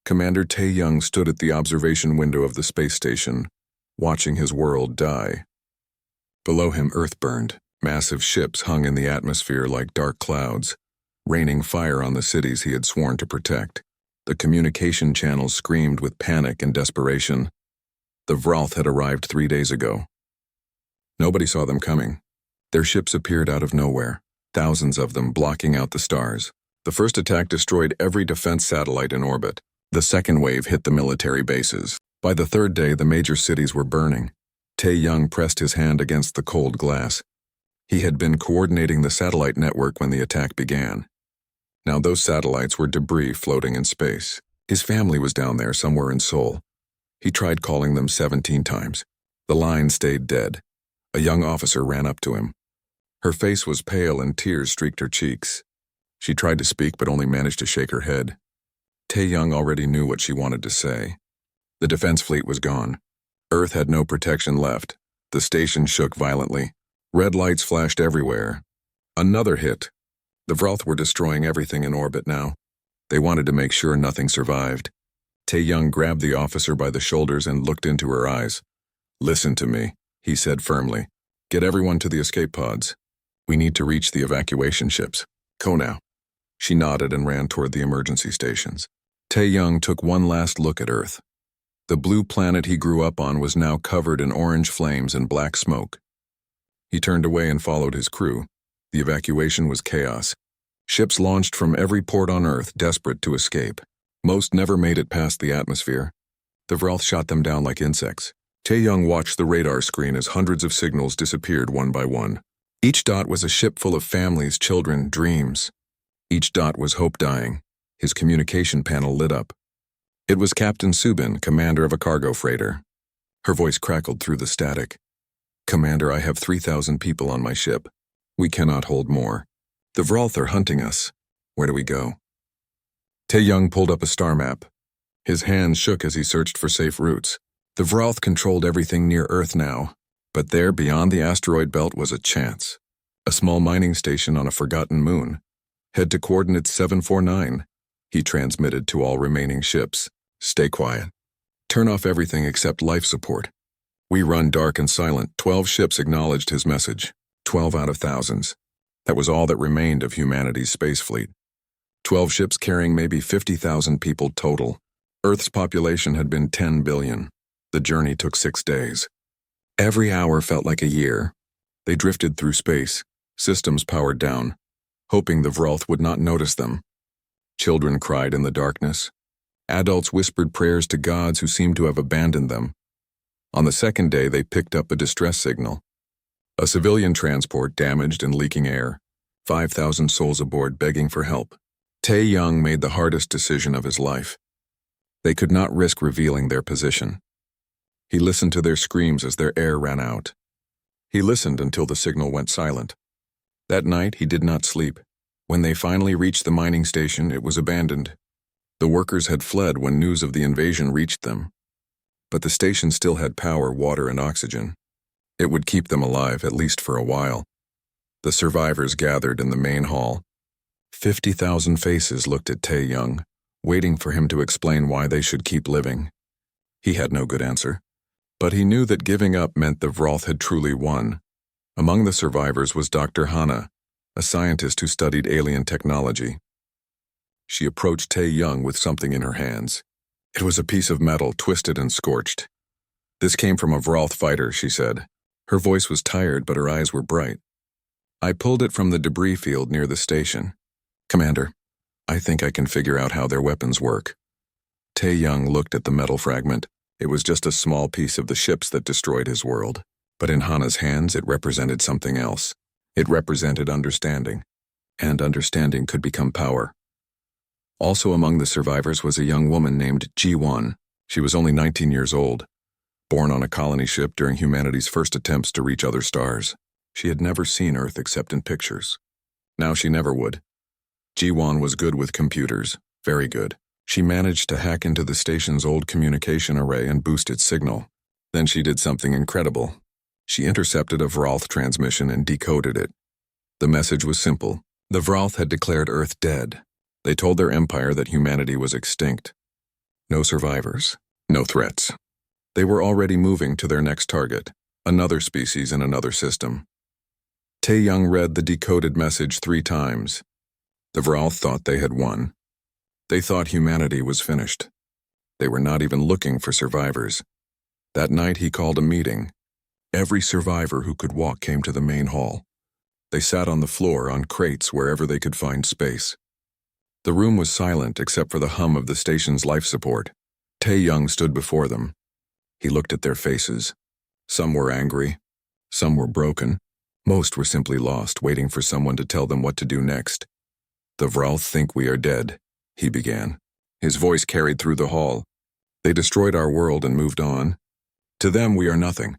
Commander Tae-young stood at the observation window of the space station, watching his world die. Below him, Earth burned. Massive ships hung in the atmosphere like dark clouds, raining fire on the cities he had sworn to protect. The communication channels screamed with panic and desperation. The Vralth had arrived 3 days ago. Nobody saw them coming. Their ships appeared out of nowhere, thousands of them blocking out the stars. The first attack destroyed every defense satellite in orbit. The second wave hit the military bases. By the third day, the major cities were burning. Tae-young pressed his hand against the cold glass. He had been coordinating the satellite network when the attack began. Now those satellites were debris floating in space. His family was down there somewhere in Seoul. He tried calling them 17 times. The line stayed dead. A young officer ran up to him. Her face was pale and tears streaked her cheeks. She tried to speak but only managed to shake her head. Tae-young already knew what she wanted to say. The defense fleet was gone. Earth had no protection left. The station shook violently. Red lights flashed everywhere. Another hit. The Vralth were destroying everything in orbit now. They wanted to make sure nothing survived. Tae-young grabbed the officer by the shoulders and looked into her eyes. "Listen to me," he said firmly. "Get everyone to the escape pods. We need to reach the evacuation ships. Go now." She nodded and ran toward the emergency stations. Tae-young took one last look at Earth. The blue planet he grew up on was now covered in orange flames and black smoke. He turned away and followed his crew. The evacuation was chaos. Ships launched from every port on Earth, desperate to escape. Most never made it past the atmosphere. The Vralth shot them down like insects. Tae-young watched the radar screen as hundreds of signals disappeared one by one. Each dot was a ship full of families, children, dreams. Each dot was hope dying. His communication panel lit up. It was Captain Subin, commander of a cargo freighter. Her voice crackled through the static. "Commander, I have 3,000 people on my ship. We cannot hold more. The Vralth are hunting us. Where do we go?" Tae-young pulled up a star map. His hands shook as he searched for safe routes. The Vralth controlled everything near Earth now, but there beyond the asteroid belt was a chance. A small mining station on a forgotten moon. Head to coordinates 749. He transmitted to all remaining ships. "Stay quiet. Turn off everything except life support. We run dark and silent." 12 ships acknowledged his message. 12 out of thousands. That was all that remained of humanity's space fleet. 12 ships carrying maybe 50,000 people total. Earth's population had been 10 billion. The journey took 6 days. Every hour felt like a year. They drifted through space, systems powered down, hoping the Vralth would not notice them. Children cried in the darkness. Adults whispered prayers to gods who seemed to have abandoned them. On the second day, they picked up a distress signal. A civilian transport damaged and leaking air. 5,000 souls aboard begging for help. Tae-young made the hardest decision of his life. They could not risk revealing their position. He listened to their screams as their air ran out. He listened until the signal went silent. That night, he did not sleep. When they finally reached the mining station, it was abandoned. The workers had fled when news of the invasion reached them. But the station still had power, water, and oxygen. It would keep them alive, at least for a while. The survivors gathered in the main hall. 50,000 faces looked at Tae-young, waiting for him to explain why they should keep living. He had no good answer. But he knew that giving up meant the Vralth had truly won. Among the survivors was Dr. Hana, a scientist who studied alien technology. She approached Tae-young with something in her hands. It was a piece of metal, twisted and scorched. "This came from a Vralth fighter," she said. Her voice was tired, but her eyes were bright. "I pulled it from the debris field near the station. Commander, I think I can figure out how their weapons work." Tae-young looked at the metal fragment. It was just a small piece of the ships that destroyed his world. But in Hana's hands, it represented something else. It represented understanding. And understanding could become power. Also among the survivors was a young woman named Ji-won. She was only 19 years old, born on a colony ship during humanity's first attempts to reach other stars. She had never seen Earth except in pictures. Now she never would. Ji-won was good with computers, very good. She managed to hack into the station's old communication array and boost its signal. Then she did something incredible. She intercepted a Vralth transmission and decoded it. The message was simple. The Vralth had declared Earth dead. They told their empire that humanity was extinct. No survivors. No threats. They were already moving to their next target, another species in another system. Tae-young read the decoded message 3 times. The Vrall thought they had won. They thought humanity was finished. They were not even looking for survivors. That night he called a meeting. Every survivor who could walk came to the main hall. They sat on the floor, on crates, wherever they could find space. The room was silent except for the hum of the station's life support. Tae-young stood before them. He looked at their faces. Some were angry. Some were broken. Most were simply lost, waiting for someone to tell them what to do next. "The Vrall think we are dead," he began. His voice carried through the hall. "They destroyed our world and moved on. To them we are nothing.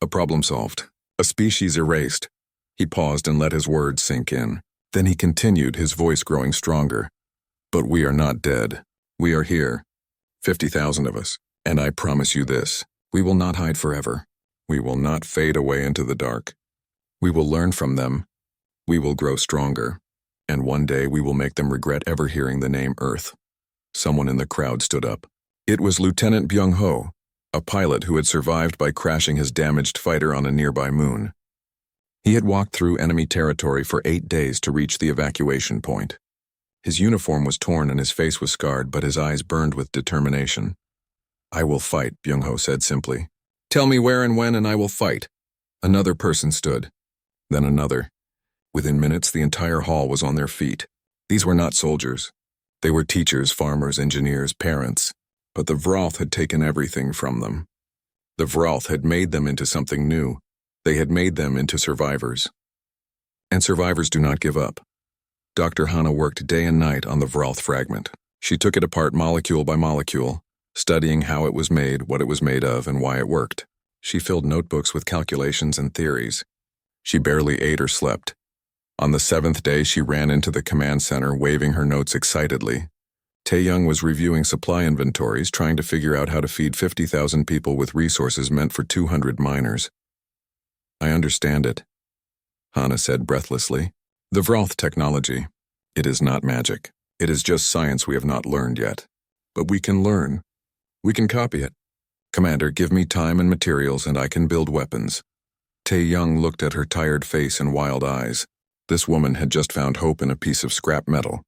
A problem solved. A species erased." He paused and let his words sink in. Then he continued, his voice growing stronger. "But we are not dead. We are here. 50,000 of us. And I promise you this, we will not hide forever. We will not fade away into the dark. We will learn from them. We will grow stronger. And one day we will make them regret ever hearing the name Earth." Someone in the crowd stood up. It was Lieutenant Byung-ho, a pilot who had survived by crashing his damaged fighter on a nearby moon. He had walked through enemy territory for 8 days to reach the evacuation point. His uniform was torn and his face was scarred, but his eyes burned with determination. "I will fight," Byung-ho said simply. "Tell me where and when and I will fight." Another person stood. Then another. Within minutes, the entire hall was on their feet. These were not soldiers. They were teachers, farmers, engineers, parents. But the Vrall had taken everything from them. The Vrall had made them into something new. They had made them into survivors. And survivors do not give up. Dr. Hana worked day and night on the Vrall fragment. She took it apart molecule by molecule, studying how it was made, what it was made of, and why it worked. She filled notebooks with calculations and theories. She barely ate or slept. On the 7th day, she ran into the command center, waving her notes excitedly. Tae-young was reviewing supply inventories, trying to figure out how to feed 50,000 people with resources meant for 200 miners. "I understand it," Hana said breathlessly. "The Vrall technology. It is not magic. It is just science we have not learned yet. But we can learn. We can copy it. Commander, give me time and materials and I can build weapons." Tae-young looked at her tired face and wild eyes. This woman had just found hope in a piece of scrap metal.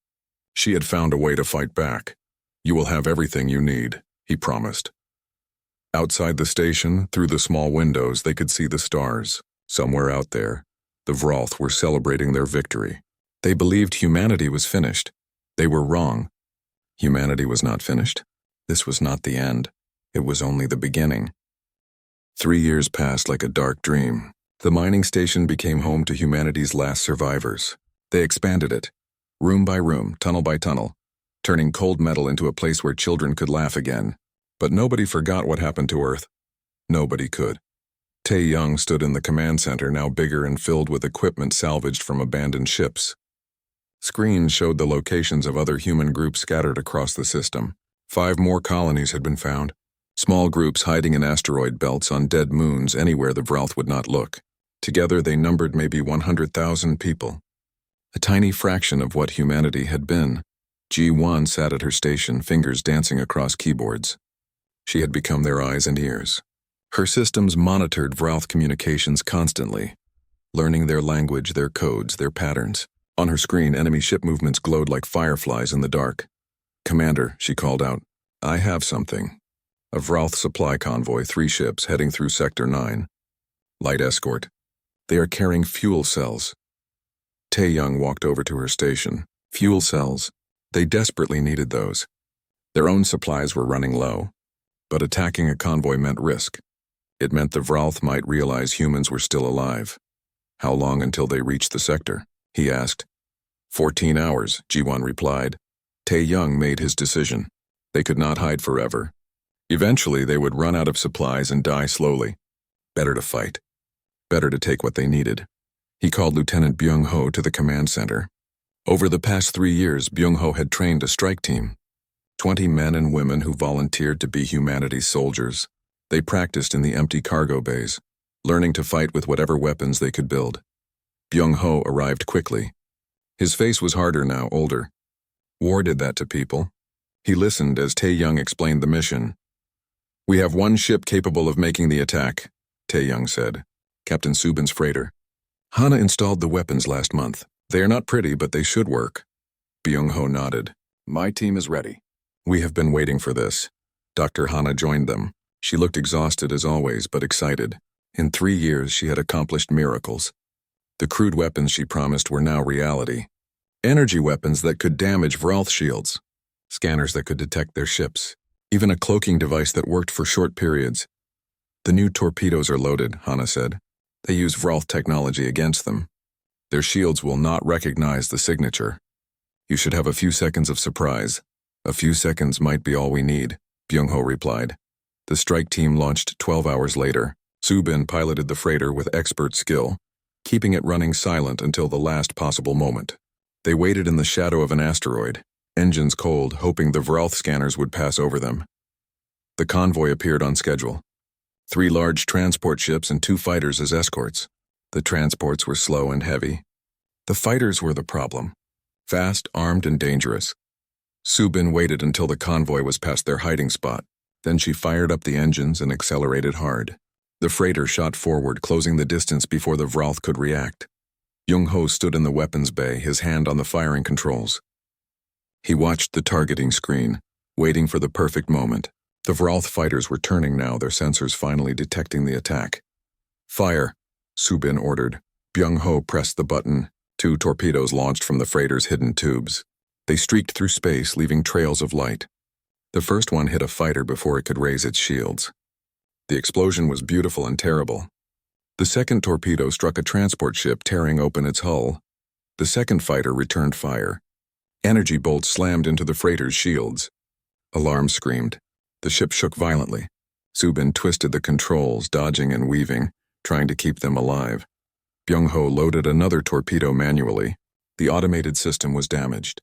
She had found a way to fight back. "You will have everything you need," he promised. Outside the station, through the small windows, they could see the stars. Somewhere out there, the Vrall were celebrating their victory. They believed humanity was finished. They were wrong. Humanity was not finished. This was not the end. It was only the beginning. 3 years passed like a dark dream. The mining station became home to humanity's last survivors. They expanded it, room by room, tunnel by tunnel, turning cold metal into a place where children could laugh again. But nobody forgot what happened to Earth. Nobody could. Tae-young stood in the command center, now bigger and filled with equipment salvaged from abandoned ships. Screens showed the locations of other human groups scattered across the system. 5 more colonies had been found. Small groups hiding in asteroid belts on dead moons anywhere the Vrall would not look. Together they numbered maybe 100,000 people. A tiny fraction of what humanity had been. Ji-won sat at her station, fingers dancing across keyboards. She had become their eyes and ears. Her systems monitored Vrall communications constantly, learning their language, their codes, their patterns. On her screen, enemy ship movements glowed like fireflies in the dark. "Commander," she called out, "I have something." A Vrall supply convoy, 3 ships heading through Sector 9. Light escort. They are carrying fuel cells. Tae-young walked over to her station. Fuel cells. They desperately needed those. Their own supplies were running low. But attacking a convoy meant risk. It meant the Vrall might realize humans were still alive. "How long until they reached the sector?" he asked. 14 hours, Ji-won replied. Tae-young made his decision. They could not hide forever. Eventually, they would run out of supplies and die slowly. Better to fight. Better to take what they needed. He called Lieutenant Byung-ho to the command center. Over the past 3 years, Byung-ho had trained a strike team. 20 men and women who volunteered to be humanity's soldiers. They practiced in the empty cargo bays, learning to fight with whatever weapons they could build. Byung-ho arrived quickly. His face was harder now, older. War did that to people. He listened as Tae-young explained the mission. "We have one ship capable of making the attack," Tae-young said. "Captain Subin's freighter. Hana installed the weapons last month. They are not pretty, but they should work." Byung-ho nodded. "My team is ready. We have been waiting for this." Dr. Hana joined them. She looked exhausted as always, but excited. In 3 years, she had accomplished miracles. The crude weapons she promised were now reality. Energy weapons that could damage Vralth shields. Scanners that could detect their ships. Even a cloaking device that worked for short periods. "The new torpedoes are loaded," Hana said. "They use Vralth technology against them. Their shields will not recognize the signature. You should have a few seconds of surprise. A few seconds might be all we need," Byung-ho replied. The strike team launched 12 hours later. Subin piloted the freighter with expert skill, keeping it running silent until the last possible moment. They waited in the shadow of an asteroid, engines cold, hoping the Vralth scanners would pass over them. The convoy appeared on schedule. 3 large transport ships and 2 fighters as escorts. The transports were slow and heavy. The fighters were the problem. Fast, armed, and dangerous. Subin waited until the convoy was past their hiding spot. Then she fired up the engines and accelerated hard. The freighter shot forward, closing the distance before the Vralth could react. Byung-ho stood in the weapons bay, his hand on the firing controls. He watched the targeting screen, waiting for the perfect moment. The Vralth fighters were turning now, their sensors finally detecting the attack. "Fire," Subin ordered. Byung-ho pressed the button. 2 torpedoes launched from the freighter's hidden tubes. They streaked through space, leaving trails of light. The first one hit a fighter before it could raise its shields. The explosion was beautiful and terrible. The second torpedo struck a transport ship, tearing open its hull. The second fighter returned fire. Energy bolts slammed into the freighter's shields. Alarms screamed. The ship shook violently. Subin twisted the controls, dodging and weaving, trying to keep them alive. Byung-ho loaded another torpedo manually. The automated system was damaged.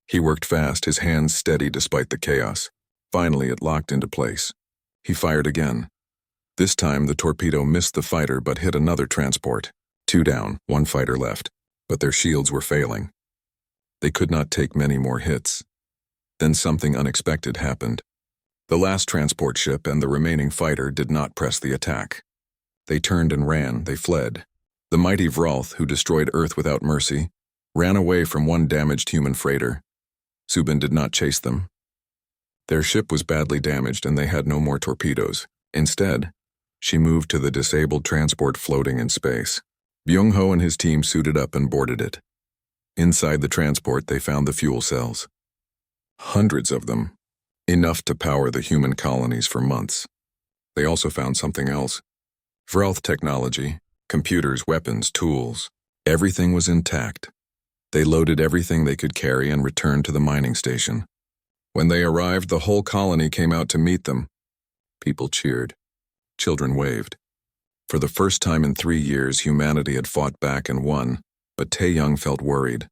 He worked fast, his hands steady despite the chaos. Finally, it locked into place. He fired again. This time, the torpedo missed the fighter but hit another transport. 2 down, 1 fighter left. But their shields were failing. They could not take many more hits. Then something unexpected happened. The last transport ship and the remaining fighter did not press the attack. They turned and ran, they fled. The mighty Vralth, who destroyed Earth without mercy, ran away from one damaged human freighter. Subin did not chase them. Their ship was badly damaged and they had no more torpedoes. Instead, she moved to the disabled transport floating in space. Byung-ho and his team suited up and boarded it. Inside the transport, they found the fuel cells. Hundreds of them. Enough to power the human colonies for months. They also found something else. Vralth technology, computers, weapons, tools. Everything was intact. They loaded everything they could carry and returned to the mining station. When they arrived, the whole colony came out to meet them. People cheered. Children waved. For the first time in 3 years, humanity had fought back and won, but Tae-young felt worried.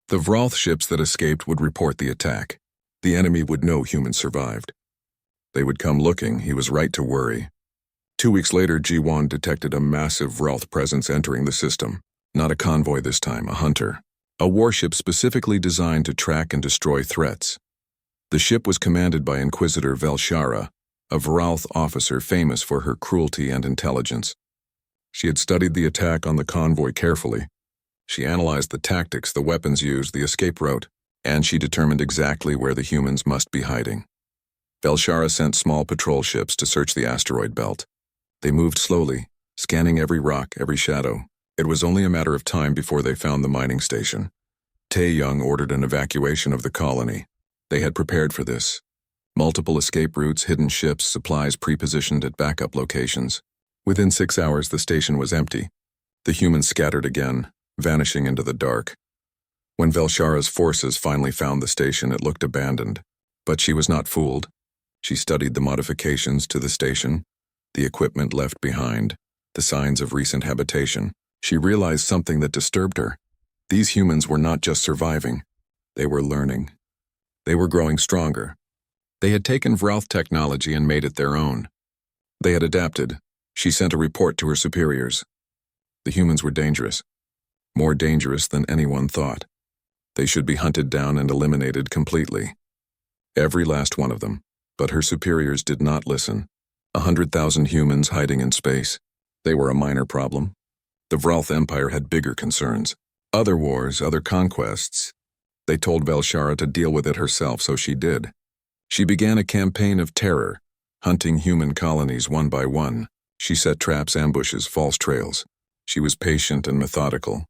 The Vralth ships that escaped would report the attack. The enemy would know humans survived. They would come looking. He was right to worry. 2 weeks later, Ji-won detected a massive Vralth presence entering the system. Not a convoy this time, a hunter. A warship specifically designed to track and destroy threats. The ship was commanded by Inquisitor Velshara, a Vralth officer famous for her cruelty and intelligence. She had studied the attack on the convoy carefully. She analyzed the tactics, the weapons used, the escape route, and she determined exactly where the humans must be hiding. Velshara sent small patrol ships to search the asteroid belt. They moved slowly, scanning every rock, every shadow. It was only a matter of time before they found the mining station. Tae-young ordered an evacuation of the colony. They had prepared for this. Multiple escape routes, hidden ships, supplies pre-positioned at backup locations. Within 6 hours, the station was empty. The humans scattered again, vanishing into the dark. When Velshara's forces finally found the station, it looked abandoned. But she was not fooled. She studied the modifications to the station, the equipment left behind, the signs of recent habitation. She realized something that disturbed her. These humans were not just surviving. They were learning. They were growing stronger. They had taken Vralth technology and made it their own. They had adapted. She sent a report to her superiors. The humans were dangerous. More dangerous than anyone thought. They should be hunted down and eliminated completely. every last one of them. But her superiors did not listen. 100,000 humans hiding in space. They were a minor problem. The Vralth Empire had bigger concerns. Other wars, other conquests. They told Velshara to deal with it herself, so she did. She began a campaign of terror, hunting human colonies one by one. She set traps, ambushes, false trails. She was patient and methodical.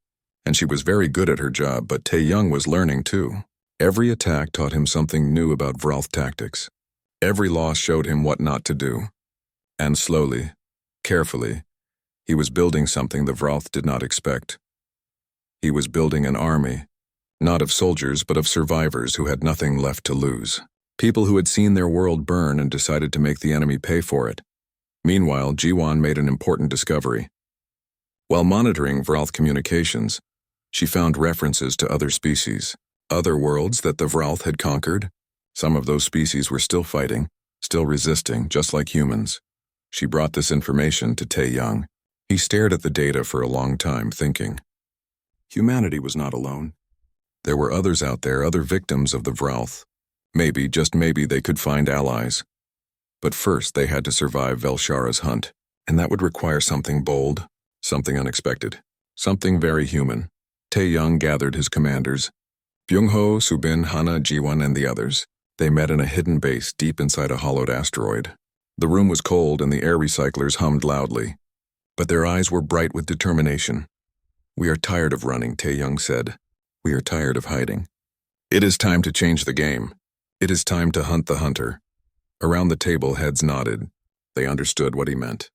And she was very good at her job, but Tae Young was learning too. Every attack taught him something new about Vralth tactics. Every loss showed him what not to do. And slowly, carefully, he was building something the Vralth did not expect. He was building an army, not of soldiers but of survivors who had nothing left to lose. People who had seen their world burn and decided to make the enemy pay for it. Meanwhile, Jiwon made an important discovery. While monitoring Vralth communications, she found references to other species, other worlds that the Vralth had conquered. Some of those species were still fighting, still resisting, just like humans. She brought this information to Tae Young. He stared at the data for a long time, thinking. Humanity was not alone. There were others out there, other victims of the Vralth. Maybe, just maybe, they could find allies. But first, they had to survive Velshara's hunt, and that would require something bold, something unexpected, something very human. Tae Young gathered his commanders. Byung-ho, Subin, Hana, Jiwon, and the others. They met in a hidden base deep inside a hollowed asteroid. The room was cold and the air recyclers hummed loudly. But their eyes were bright with determination. "We are tired of running," Tae Young said. "We are tired of hiding. It is time to change the game. It is time to hunt the hunter." Around the table, heads nodded. They understood what he meant.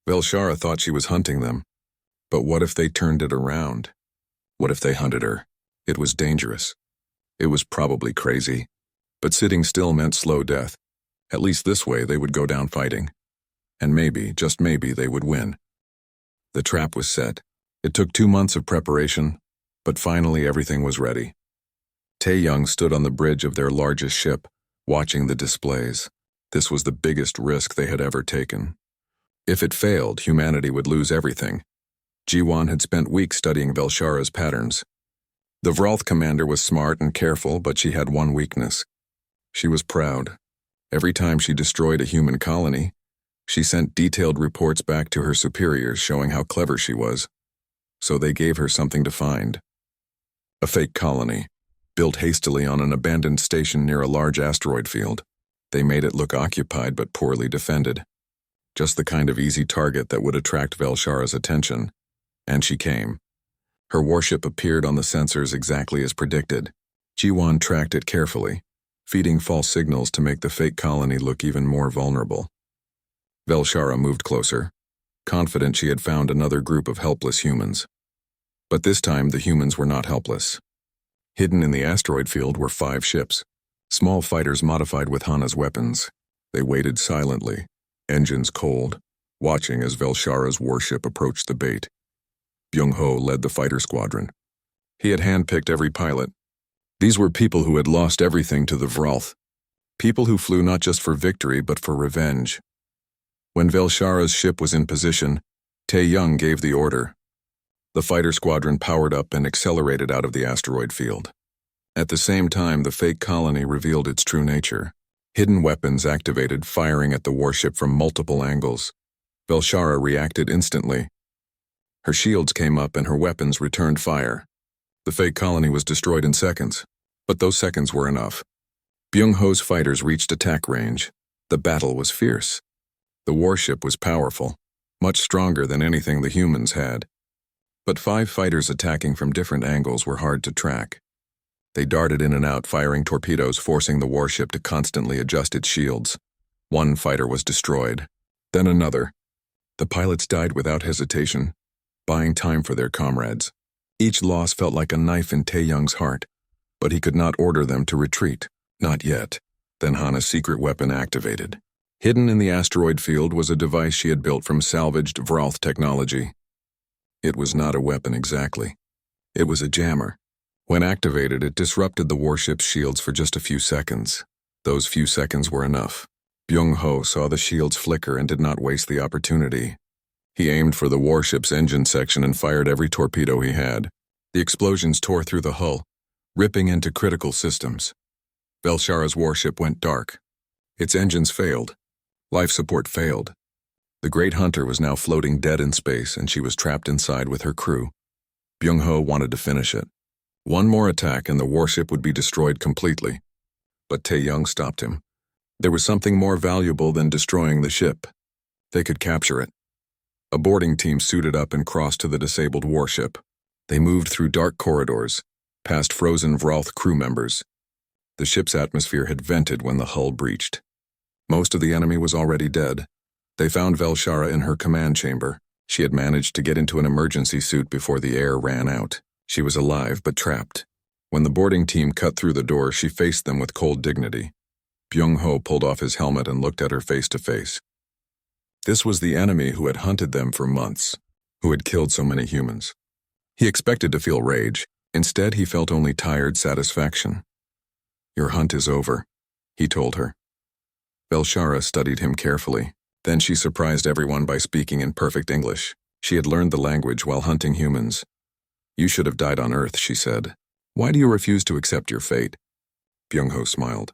Velshara thought she was hunting them. But what if they turned it around? What if they hunted her? It was dangerous. It was probably crazy. But sitting still meant slow death. At least this way they would go down fighting. And maybe, just maybe, they would win. The trap was set. It took 2 months of preparation, but finally everything was ready. Tae Young stood on the bridge of their largest ship, watching the displays. This was the biggest risk they had ever taken. If it failed, humanity would lose everything. Jiwon had spent weeks studying Velshara's patterns. The Vralth commander was smart and careful, but she had one weakness. She was proud. Every time she destroyed a human colony, she sent detailed reports back to her superiors showing how clever she was. So they gave her something to find. A fake colony, built hastily on an abandoned station near a large asteroid field. They made it look occupied but poorly defended. Just the kind of easy target that would attract Velshara's attention. And she came. Her warship appeared on the sensors exactly as predicted. Jiwon tracked it carefully, feeding false signals to make the fake colony look even more vulnerable. Velshara moved closer, confident she had found another group of helpless humans. But this time the humans were not helpless. Hidden in the asteroid field were 5 ships, small fighters modified with Hana's weapons. They waited silently, engines cold, watching as Velshara's warship approached the bait. Byung-ho led the fighter squadron. He had handpicked every pilot. These were people who had lost everything to the Vralth. People who flew not just for victory but for revenge. When Velshara's ship was in position, Tae Young gave the order. The fighter squadron powered up and accelerated out of the asteroid field. At the same time, the fake colony revealed its true nature. Hidden weapons activated, firing at the warship from multiple angles. Velshara reacted instantly. Her shields came up and her weapons returned fire. The fake colony was destroyed in seconds, but those seconds were enough. Byung-ho's fighters reached attack range. The battle was fierce. The warship was powerful, much stronger than anything the humans had. But 5 fighters attacking from different angles were hard to track. They darted in and out, firing torpedoes, forcing the warship to constantly adjust its shields. One fighter was destroyed, then another. The pilots died without hesitation, buying time for their comrades. Each loss felt like a knife in Tae Young's heart, but he could not order them to retreat. Not yet. Then Hana's secret weapon activated. Hidden in the asteroid field was a device she had built from salvaged Vralth technology. It was not a weapon exactly. It was a jammer. When activated, it disrupted the warship's shields for just a few seconds. Those few seconds were enough. Byung-ho saw the shields flicker and did not waste the opportunity. He aimed for the warship's engine section and fired every torpedo he had. The explosions tore through the hull, ripping into critical systems. Velshara's warship went dark. Its engines failed. Life support failed. The great hunter was now floating dead in space, and she was trapped inside with her crew. Byung-ho wanted to finish it. One more attack and the warship would be destroyed completely. But Tae-young stopped him. There was something more valuable than destroying the ship. They could capture it. A boarding team suited up and crossed to the disabled warship. They moved through dark corridors, past frozen Vralth crew members. The ship's atmosphere had vented when the hull breached. Most of the enemy was already dead. They found Velshara in her command chamber. She had managed to get into an emergency suit before the air ran out. She was alive but trapped. When the boarding team cut through the door, she faced them with cold dignity. Byung-ho pulled off his helmet and looked at her face to face. This was the enemy who had hunted them for months, who had killed so many humans. He expected to feel rage. Instead, he felt only tired satisfaction. "Your hunt is over," he told her. Velshara studied him carefully. Then she surprised everyone by speaking in perfect English. She had learned the language while hunting humans. "You should have died on Earth," she said. "Why do you refuse to accept your fate?" Byung-ho smiled.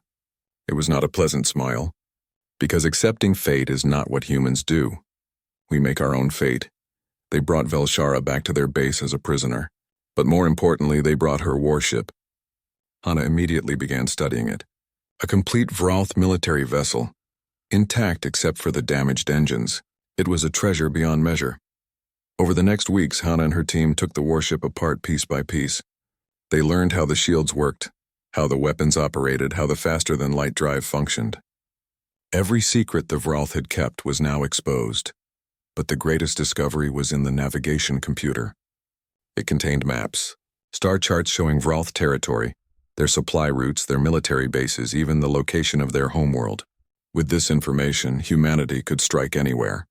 It was not a pleasant smile. Because accepting fate is not what humans do. We make our own fate. They brought Velshara back to their base as a prisoner. But more importantly, they brought her warship. Hana immediately began studying it. A complete Vralth military vessel. Intact except for the damaged engines. It was a treasure beyond measure. Over the next weeks, Hana and her team took the warship apart piece by piece. They learned how the shields worked, how the weapons operated, how the faster-than-light drive functioned. Every secret the Vralth had kept was now exposed. But the greatest discovery was in the navigation computer. It contained maps, star charts showing Vralth territory, their supply routes, their military bases, even the location of their homeworld. With this information, humanity could strike anywhere.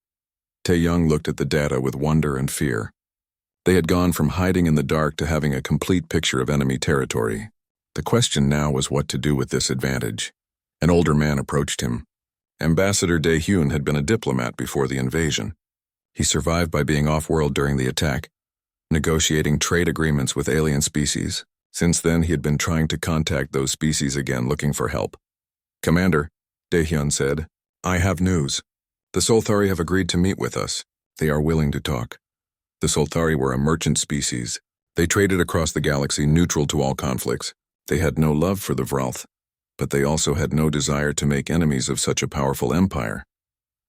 Tae-young looked at the data with wonder and fear. They had gone from hiding in the dark to having a complete picture of enemy territory. The question now was what to do with this advantage. An older man approached him. Ambassador Dae-hyun had been a diplomat before the invasion. He survived by being off-world during the attack, negotiating trade agreements with alien species. Since then, he had been trying to contact those species again, looking for help. "Commander," Dae-hyun said, "I have news. The Solthari have agreed to meet with us. They are willing to talk." The Solthari were a merchant species. They traded across the galaxy, neutral to all conflicts. They had no love for the Vralth, but they also had no desire to make enemies of such a powerful empire.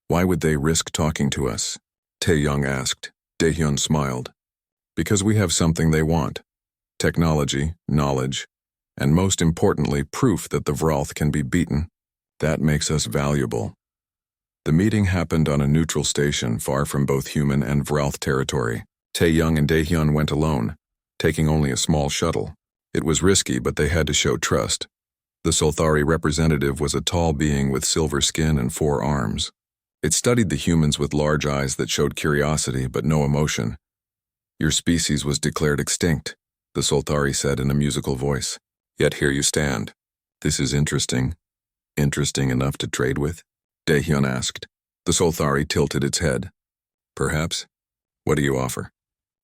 "Why would they risk talking to us?" Tae-young asked. Dae-hyun smiled. "Because we have something they want. Technology, knowledge, and most importantly, proof that the Vralth can be beaten. That makes us valuable." The meeting happened on a neutral station far from both human and Vralth territory. Tae-young and Dae-hyun went alone, taking only a small shuttle. It was risky, but they had to show trust. The Solthari representative was a tall being with silver skin and 4 arms. It studied the humans with large eyes that showed curiosity but no emotion. "Your species was declared extinct," the Solthari said in a musical voice. "Yet here you stand. This is interesting. Interesting enough to trade with?" Dae-hyun asked. The Solthari tilted its head. "Perhaps. What do you offer?"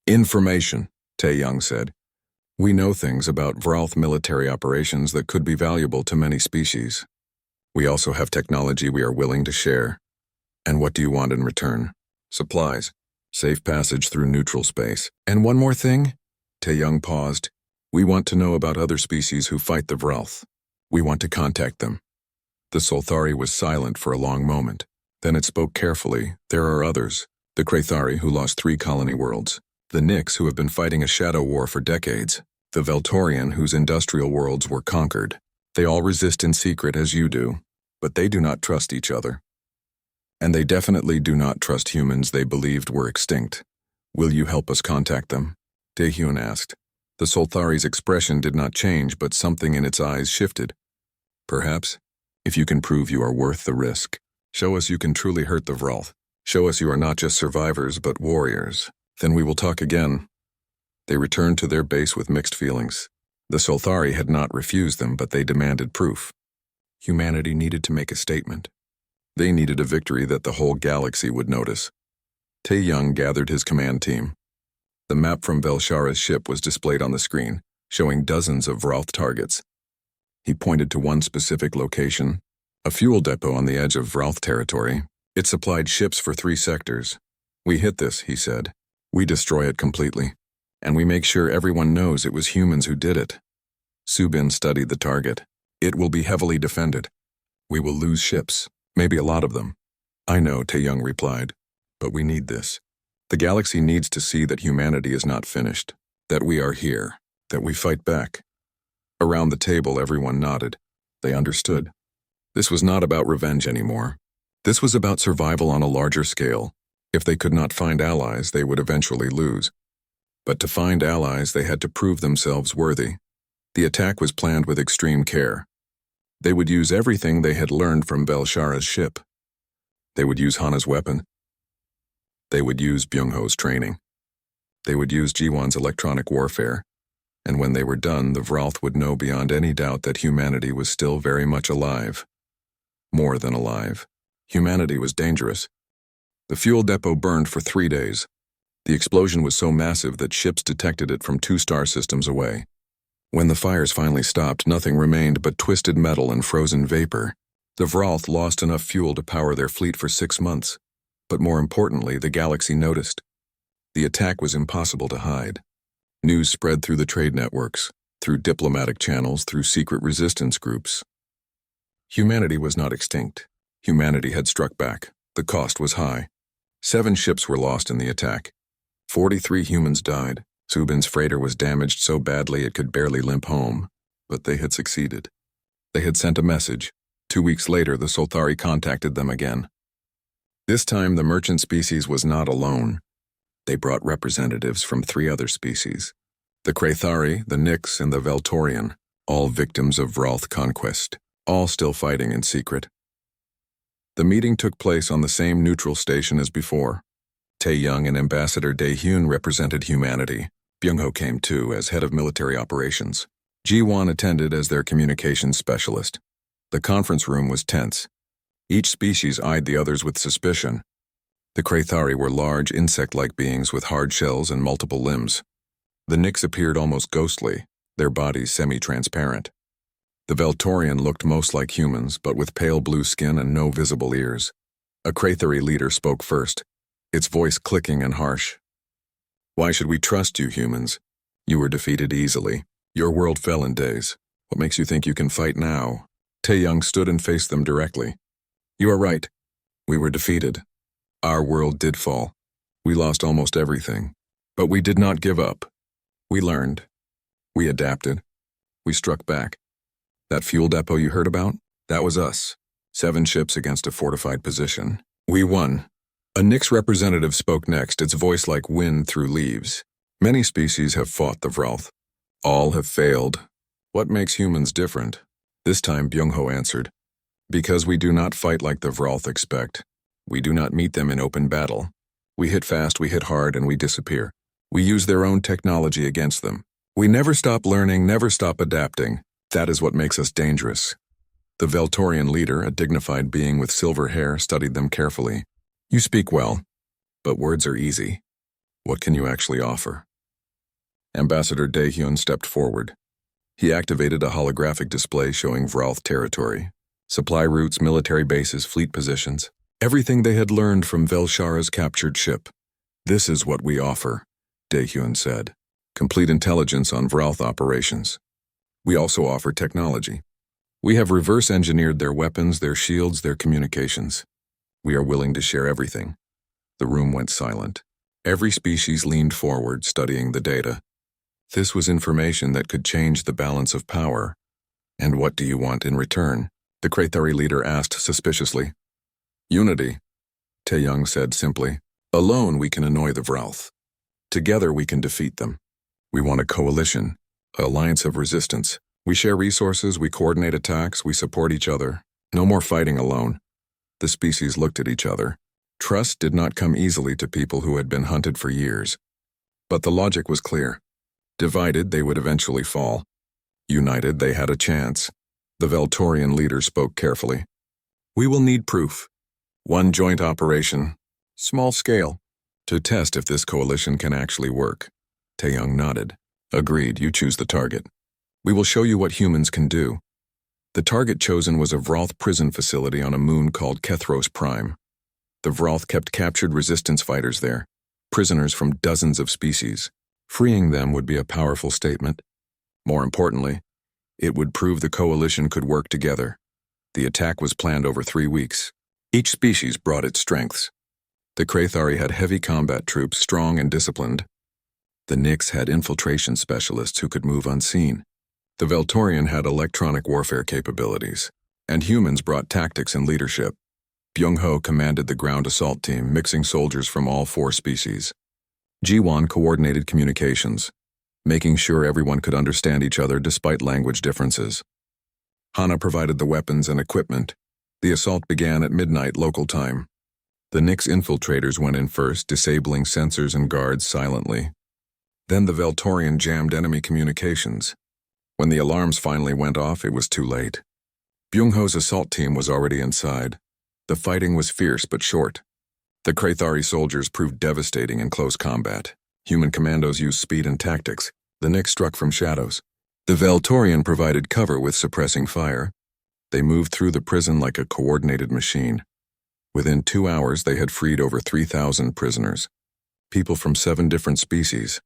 "Information," Tae-young said. "We know things about Vralth military operations that could be valuable to many species. We also have technology we are willing to share. And what do you want in return?" "Supplies. Safe passage through neutral space. And one more thing?" Tae-young paused. "We want to know about other species who fight the Vralth. We want to contact them." The Solthari was silent for a long moment. Then it spoke carefully. "There are others. The Krathari, who lost 3 colony worlds. The Nyx, who have been fighting a shadow war for decades. The Veltorian, whose industrial worlds were conquered. They all resist in secret as you do, but they do not trust each other. And they definitely do not trust humans they believed were extinct. Will you help us contact them?" Dae-hyun asked. The Solthari's expression did not change, but something in its eyes shifted. "Perhaps, if you can prove you are worth the risk. Show us you can truly hurt the Vralth. Show us you are not just survivors, but warriors. Then we will talk again." They returned to their base with mixed feelings. The Solthari had not refused them, but they demanded proof. Humanity needed to make a statement. They needed a victory that the whole galaxy would notice. Tae-young gathered his command team. The map from Velshara's ship was displayed on the screen, showing dozens of Vralth targets. He pointed to one specific location, a fuel depot on the edge of Vralth territory. It supplied ships for 3 sectors. We hit this, he said. We destroy it completely. And we make sure everyone knows it was humans who did it. Subin studied the target. It will be heavily defended. We will lose ships, maybe a lot of them. I know, Taeyong replied. But we need this. The galaxy needs to see that humanity is not finished, that we are here, that we fight back. Around the table, everyone nodded. They understood. This was not about revenge anymore. This was about survival on a larger scale. If they could not find allies, they would eventually lose. But to find allies, they had to prove themselves worthy. The attack was planned with extreme care. They would use everything they had learned from Belshara's ship. They would use Hana's weapon. They would use Byung-ho's training. They would use Jiwon's electronic warfare. And when they were done, the Vralth would know beyond any doubt that humanity was still very much alive. More than alive. Humanity was dangerous. The fuel depot burned for 3 days. The explosion was so massive that ships detected it from 2 star systems away. When the fires finally stopped, nothing remained but twisted metal and frozen vapor. The Vralth lost enough fuel to power their fleet for 6 months. But more importantly, the galaxy noticed. The attack was impossible to hide. News spread through the trade networks, through diplomatic channels, through secret resistance groups. Humanity was not extinct. Humanity had struck back. The cost was high. 7 ships were lost in the attack. 43 humans died. Subin's freighter was damaged so badly it could barely limp home. But they had succeeded. They had sent a message. 2 weeks later, the Solthari contacted them again. This time, the merchant species was not alone. They brought representatives from 3 other species. The Kraythari, the Nyx, and the Veltorian, all victims of Vralth conquest, all still fighting in secret. The meeting took place on the same neutral station as before. Taeyong and Ambassador Daehyun represented humanity. Byung-ho came too as head of military operations. Jiwon attended as their communications specialist. The conference room was tense. Each species eyed the others with suspicion. The Kraythari were large, insect-like beings with hard shells and multiple limbs. The Nyx appeared almost ghostly, their bodies semi-transparent. The Veltorian looked most like humans, but with pale blue skin and no visible ears. A Kraythari leader spoke first, its voice clicking and harsh. Why should we trust you, humans? You were defeated easily. Your world fell in days. What makes you think you can fight now? Taeyong stood and faced them directly. You are right. We were defeated. Our world did fall. We lost almost everything. But we did not give up. We learned. We adapted. We struck back. That fuel depot you heard about? That was us. 7 ships against a fortified position. We won. A Nyx representative spoke next, its voice like wind through leaves. Many species have fought the Vralth. All have failed. What makes humans different? This time Byung-ho answered. Because we do not fight like the Vralth expect. We do not meet them in open battle. We hit fast, we hit hard, and we disappear. We use their own technology against them. We never stop learning, never stop adapting. That is what makes us dangerous. The Veltorian leader, a dignified being with silver hair, studied them carefully. You speak well, but words are easy. What can you actually offer? Ambassador Daehyun stepped forward. He activated a holographic display showing Vralth territory, supply routes, military bases, fleet positions, everything they had learned from Velshara's captured ship. This is what we offer, Daehyun said. Complete intelligence on Vralth operations. We also offer technology. We have reverse-engineered their weapons, their shields, their communications. We are willing to share everything. The room went silent. Every species leaned forward, studying the data. This was information that could change the balance of power. And what do you want in return? The Kraythari leader asked suspiciously. Unity, Taeyong said simply. Alone we can annoy the Vralth. Together we can defeat them. We want a coalition, an alliance of resistance. We share resources, we coordinate attacks, we support each other. No more fighting alone. The species looked at each other. Trust did not come easily to people who had been hunted for years. But the logic was clear. Divided, they would eventually fall. United, they had a chance. The Veltorian leader spoke carefully. We will need proof. One joint operation, small scale, to test if this coalition can actually work. Taeyong nodded. Agreed, you choose the target. We will show you what humans can do. The target chosen was a Vroth prison facility on a moon called Kethros Prime. The Vroth kept captured resistance fighters there, prisoners from dozens of species. Freeing them would be a powerful statement. More importantly, it would prove the coalition could work together. The attack was planned over 3 weeks. Each species brought its strengths. The Krathari had heavy combat troops, strong and disciplined. The Nyx had infiltration specialists who could move unseen. The Veltorian had electronic warfare capabilities. And humans brought tactics and leadership. Byung-ho commanded the ground assault team, mixing soldiers from all 4 species. Ji-won coordinated communications, making sure everyone could understand each other despite language differences. Hana provided the weapons and equipment. The assault began at midnight local time. The Nyx infiltrators went in first, disabling sensors and guards silently. Then the Veltorian jammed enemy communications. When the alarms finally went off, it was too late. Byung-ho's assault team was already inside. The fighting was fierce but short. The Krathari soldiers proved devastating in close combat. Human commandos used speed and tactics. The Nyx struck from shadows. The Veltorian provided cover with suppressing fire. They moved through the prison like a coordinated machine. Within 2 hours, they had freed over 3,000 prisoners. People from 7 different species,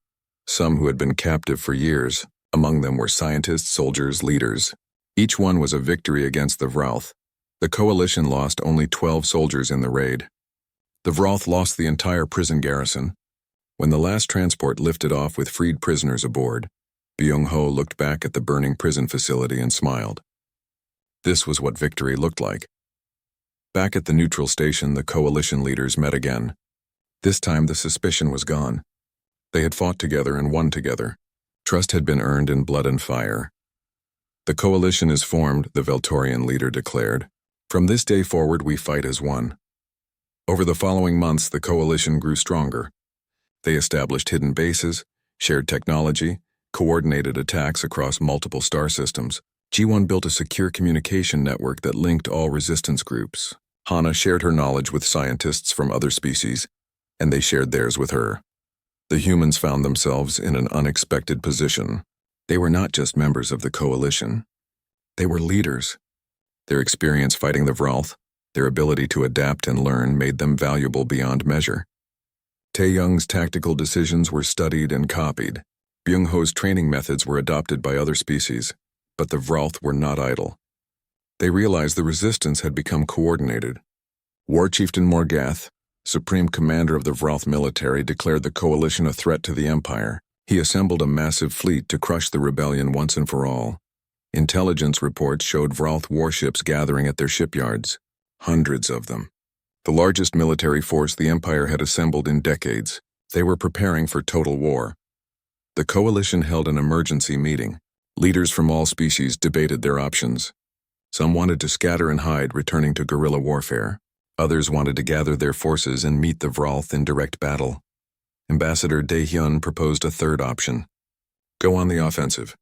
some who had been captive for years. Among them were scientists, soldiers, leaders. Each one was a victory against the Vroth. The coalition lost only 12 soldiers in the raid. The Vroth lost the entire prison garrison. When the last transport lifted off with freed prisoners aboard, Byung-ho looked back at the burning prison facility and smiled. This was what victory looked like. Back at the neutral station, the coalition leaders met again. This time the suspicion was gone. They had fought together and won together. Trust had been earned in blood and fire. The coalition is formed, the Veltorian leader declared. From this day forward, we fight as one. Over the following months, the coalition grew stronger. They established hidden bases, shared technology, coordinated attacks across multiple star systems. Ji-won built a secure communication network that linked all resistance groups. Hana shared her knowledge with scientists from other species, and they shared theirs with her. The humans found themselves in an unexpected position. They were not just members of the coalition. They were leaders. Their experience fighting the Vroth, their ability to adapt and learn made them valuable beyond measure. Tae-young's tactical decisions were studied and copied. Byung-ho's training methods were adopted by other species, but the Vroth were not idle. They realized the resistance had become coordinated. War Chieftain Morgath, supreme commander of the Vroth military, declared the coalition a threat to the Empire. He assembled a massive fleet to crush the rebellion once and for all. Intelligence reports showed Vroth warships gathering at their shipyards. Hundreds of them. The largest military force the Empire had assembled in decades. They were preparing for total war. The coalition held an emergency meeting. Leaders from all species debated their options. Some wanted to scatter and hide, returning to guerrilla warfare. Others wanted to gather their forces and meet the Vroth in direct battle. Ambassador Dae-hyun proposed a third option. Go on the offensive.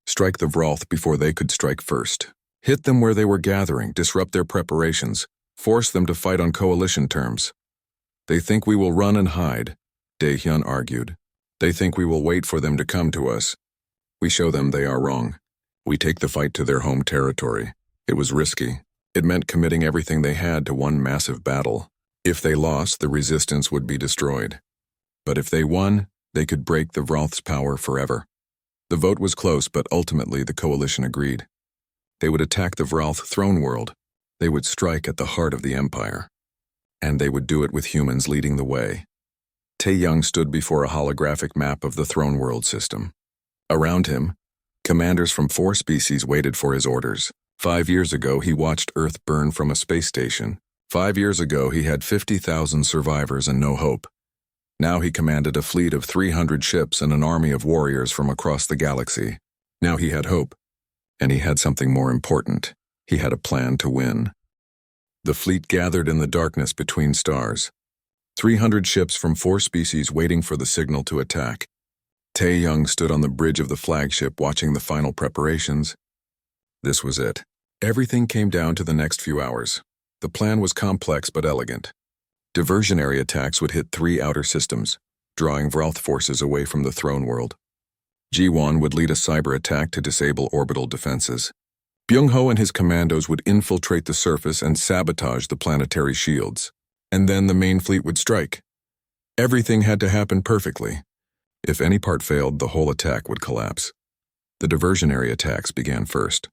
Strike the Vroth before they could strike first. Hit them where they were gathering, disrupt their preparations, force them to fight on coalition terms. They think we will run and hide, Dae-hyun argued. They think we will wait for them to come to us. We show them they are wrong. We take the fight to their home territory. It was risky. It meant committing everything they had to one massive battle. If they lost, the resistance would be destroyed. But if they won, they could break the Vroth's power forever. The vote was close, but ultimately the coalition agreed. They would attack the Vroth throne world. They would strike at the heart of the Empire. And they would do it with humans leading the way. Tae-young stood before a holographic map of the throne world system. Around him, commanders from 4 species waited for his orders. 5 years ago, he watched Earth burn from a space station. 5 years ago, he had 50,000 survivors and no hope. Now he commanded a fleet of 300 ships and an army of warriors from across the galaxy. Now he had hope. And he had something more important. He had a plan to win. The fleet gathered in the darkness between stars. 300 ships from 4 species waiting for the signal to attack. Tae-young stood on the bridge of the flagship watching the final preparations. This was it. Everything came down to the next few hours. The plan was complex but elegant. Diversionary attacks would hit 3 outer systems, drawing Vroth forces away from the throne world. Ji-won would lead a cyber attack to disable orbital defenses. Byung-ho and his commandos would infiltrate the surface and sabotage the planetary shields. And then the main fleet would strike. Everything had to happen perfectly. If any part failed, the whole attack would collapse. The diversionary attacks began first.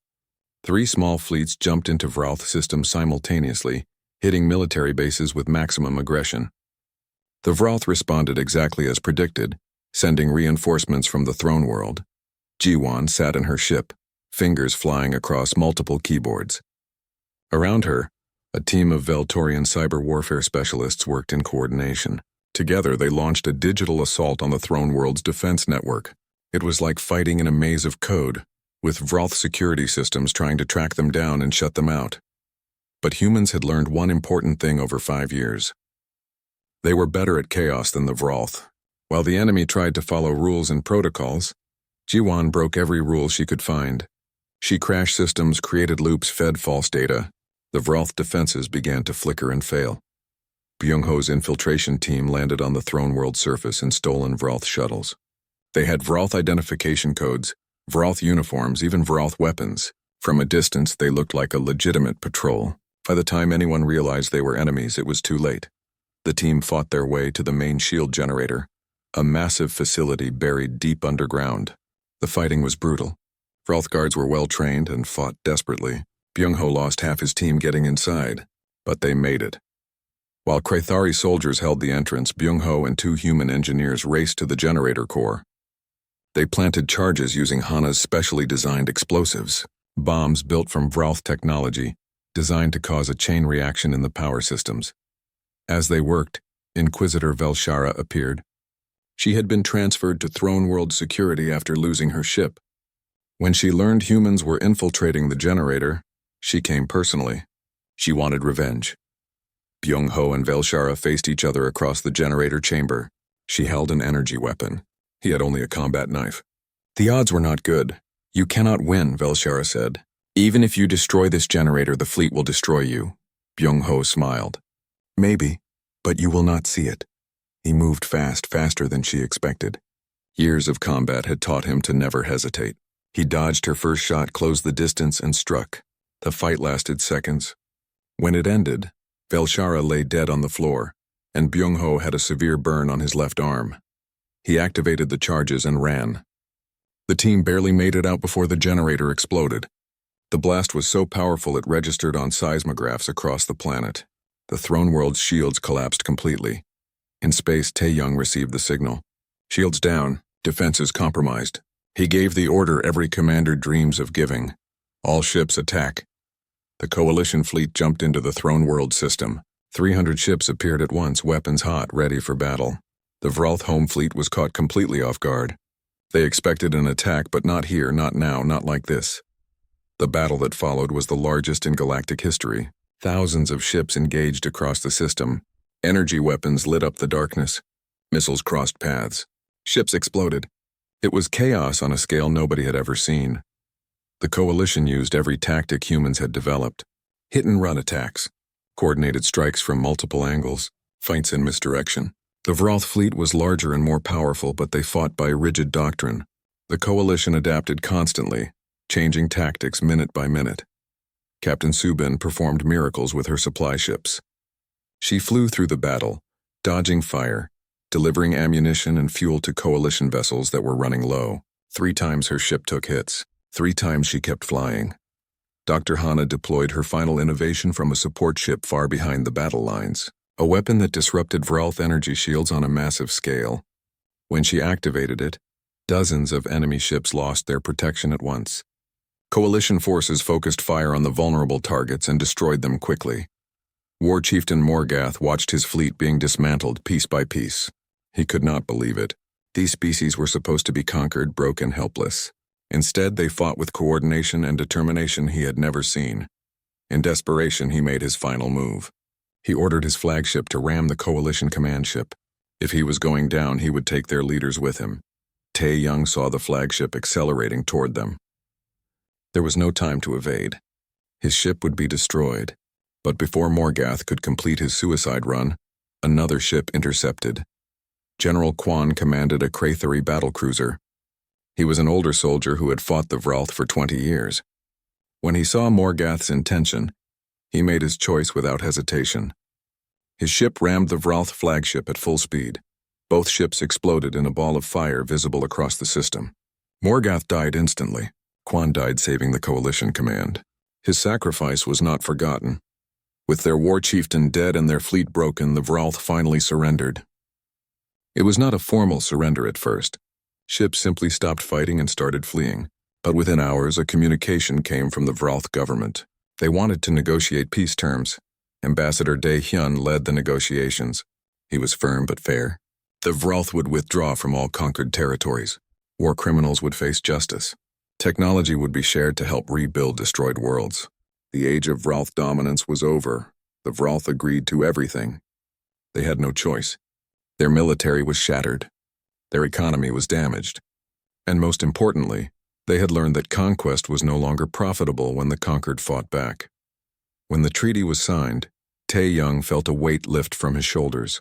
3 small fleets jumped into Vralth systems simultaneously, hitting military bases with maximum aggression. The Vralth responded exactly as predicted, sending reinforcements from the throne world. Ji-won sat in her ship, fingers flying across multiple keyboards. Around her, a team of Veltorian cyber warfare specialists worked in coordination. Together, they launched a digital assault on the throne world's defense network. It was like fighting in a maze of code, with Vralth security systems trying to track them down and shut them out. But humans had learned one important thing over 5 years. They were better at chaos than the Vralth. While the enemy tried to follow rules and protocols, Ji-won broke every rule she could find. She crashed systems, created loops, fed false data. The Vralth defenses began to flicker and fail. Byung-ho's infiltration team landed on the throne world surface in stolen Vralth shuttles. They had Vralth identification codes, Vralth uniforms, even Vralth weapons. From a distance, they looked like a legitimate patrol. By the time anyone realized they were enemies, it was too late. The team fought their way to the main shield generator, a massive facility buried deep underground. The fighting was brutal. Vralth guards were well trained and fought desperately. Byung-ho lost half his team getting inside, but they made it. While Krathari soldiers held the entrance, Byung-ho and 2 human engineers raced to the generator core. They planted charges using Hana's specially designed explosives, bombs built from Vralth technology, designed to cause a chain reaction in the power systems. As they worked, Inquisitor Velshara appeared. She had been transferred to Throne World security after losing her ship. When she learned humans were infiltrating the generator, she came personally. She wanted revenge. Byung-ho and Velshara faced each other across the generator chamber. She held an energy weapon. He had only a combat knife. The odds were not good. You cannot win, Velshara said. Even if you destroy this generator, the fleet will destroy you. Byung-ho smiled. Maybe, but you will not see it. He moved fast, faster than she expected. Years of combat had taught him to never hesitate. He dodged her first shot, closed the distance, and struck. The fight lasted seconds. When it ended, Velshara lay dead on the floor, and Byung-ho had a severe burn on his left arm. He activated the charges and ran. The team barely made it out before the generator exploded. The blast was so powerful it registered on seismographs across the planet. The throne world's shields collapsed completely. In space, Tae-young received the signal. Shields down, defenses compromised. He gave the order every commander dreams of giving. All ships attack. The coalition fleet jumped into the throne world system. 300 ships appeared at once, weapons hot, ready for battle. The Vralth home fleet was caught completely off guard. They expected an attack, but not here, not now, not like this. The battle that followed was the largest in galactic history. Thousands of ships engaged across the system. Energy weapons lit up the darkness. Missiles crossed paths. Ships exploded. It was chaos on a scale nobody had ever seen. The coalition used every tactic humans had developed. Hit-and-run attacks, coordinated strikes from multiple angles, fights in misdirection. The Vralth fleet was larger and more powerful, but they fought by rigid doctrine. The coalition adapted constantly, changing tactics minute by minute. Captain Subin performed miracles with her supply ships. She flew through the battle, dodging fire, delivering ammunition and fuel to coalition vessels that were running low. 3 times her ship took hits. 3 times she kept flying. Dr. Hana deployed her final innovation from a support ship far behind the battle lines, a weapon that disrupted Vralth energy shields on a massive scale. When she activated it, dozens of enemy ships lost their protection at once. Coalition forces focused fire on the vulnerable targets and destroyed them quickly. War Chieftain Morgath watched his fleet being dismantled piece by piece. He could not believe it. These species were supposed to be conquered, broken, helpless. Instead, they fought with coordination and determination he had never seen. In desperation, he made his final move. He ordered his flagship to ram the coalition command ship. If he was going down, he would take their leaders with him. Tae-young saw the flagship accelerating toward them. There was no time to evade. His ship would be destroyed. But before Morgath could complete his suicide run, another ship intercepted. General Quan commanded a Krathari battlecruiser. He was an older soldier who had fought the Vralth for 20 years. When he saw Morgath's intention, he made his choice without hesitation. His ship rammed the Vralth flagship at full speed. Both ships exploded in a ball of fire visible across the system. Morgath died instantly. Quan died saving the Coalition command. His sacrifice was not forgotten. With their war chieftain dead and their fleet broken, the Vralth finally surrendered. It was not a formal surrender at first. Ships simply stopped fighting and started fleeing. But within hours, a communication came from the Vralth government. They wanted to negotiate peace terms. Ambassador Dae Hyun led the negotiations. He was firm but fair. The Vralth would withdraw from all conquered territories. War criminals would face justice. Technology would be shared to help rebuild destroyed worlds. The age of Vralth dominance was over. The Vralth agreed to everything. They had no choice. Their military was shattered. Their economy was damaged. And most importantly, they had learned that conquest was no longer profitable when the conquered fought back. When the treaty was signed, Tae Young felt a weight lift from his shoulders.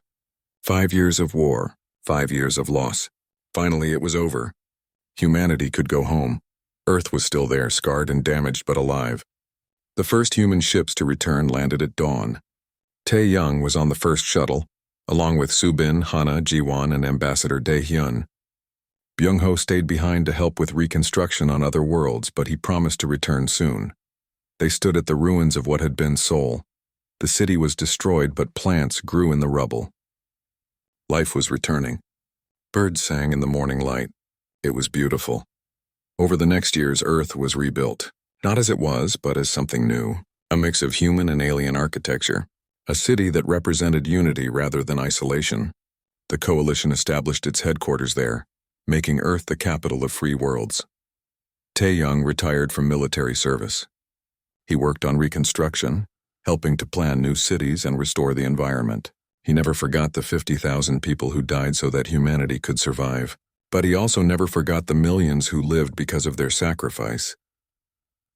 5 years of war, 5 years of loss. Finally, it was over. Humanity could go home. Earth was still there, scarred and damaged but alive. The first human ships to return landed at dawn. Tae Young was on the first shuttle, along with Subin, Hana, Jiwon, and Ambassador Dae Hyun. Byung-ho stayed behind to help with reconstruction on other worlds, but he promised to return soon. They stood at the ruins of what had been Seoul. The city was destroyed, but plants grew in the rubble. Life was returning. Birds sang in the morning light. It was beautiful. Over the next years, Earth was rebuilt. Not as it was, but as something new. A mix of human and alien architecture. A city that represented unity rather than isolation. The Coalition established its headquarters there, making Earth the capital of free worlds. Tae Young retired from military service. He worked on reconstruction, helping to plan new cities and restore the environment. He never forgot the 50,000 people who died so that humanity could survive. But he also never forgot the millions who lived because of their sacrifice.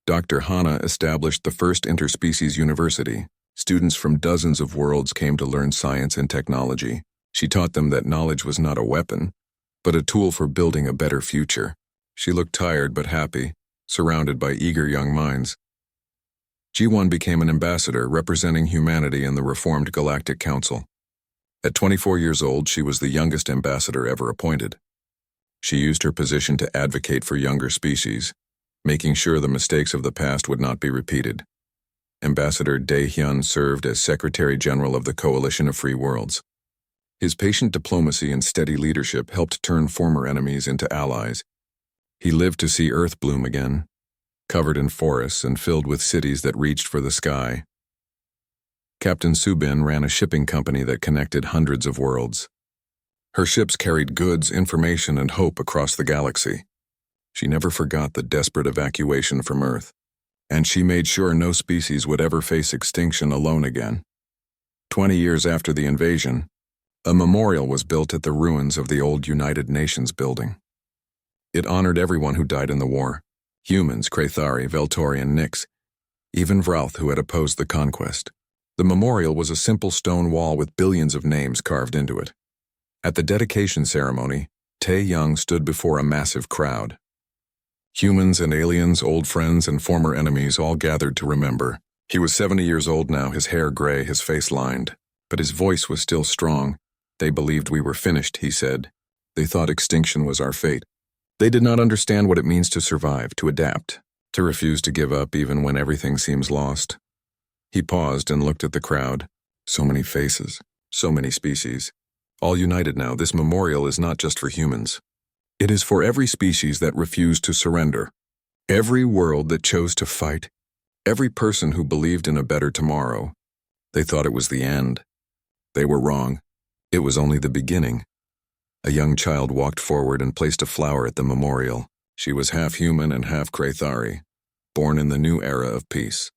Dr. Hana established the first interspecies university. Students from dozens of worlds came to learn science and technology. She taught them that knowledge was not a weapon, but a tool for building a better future. She looked tired but happy, surrounded by eager young minds. Jiwon became an ambassador representing humanity in the reformed Galactic Council. At 24 years old, she was the youngest ambassador ever appointed. She used her position to advocate for younger species, making sure the mistakes of the past would not be repeated. Ambassador Dae Hyun served as Secretary General of the Coalition of Free Worlds. His patient diplomacy and steady leadership helped turn former enemies into allies. He lived to see Earth bloom again, covered in forests and filled with cities that reached for the sky. Captain Subin ran a shipping company that connected hundreds of worlds. Her ships carried goods, information, and hope across the galaxy. She never forgot the desperate evacuation from Earth, and she made sure no species would ever face extinction alone again. 20 years after the invasion, a memorial was built at the ruins of the old United Nations building. It honored everyone who died in the war: humans, Kraythari, Veltori, and Nyx, even Vralth, who had opposed the conquest. The memorial was a simple stone wall with billions of names carved into it. At the dedication ceremony, Tae Young stood before a massive crowd. Humans and aliens, old friends and former enemies all gathered to remember. He was 70 years old now, his hair gray, his face lined. But his voice was still strong. "They believed we were finished," he said. "They thought extinction was our fate. They did not understand what it means to survive, to adapt, to refuse to give up even when everything seems lost." He paused and looked at the crowd. So many faces, so many species. All united now, this memorial is not just for humans. It is for every species that refused to surrender. Every world that chose to fight. Every person who believed in a better tomorrow. They thought it was the end. They were wrong. It was only the beginning. A young child walked forward and placed a flower at the memorial. She was half human and half Kraythari, born in the new era of peace.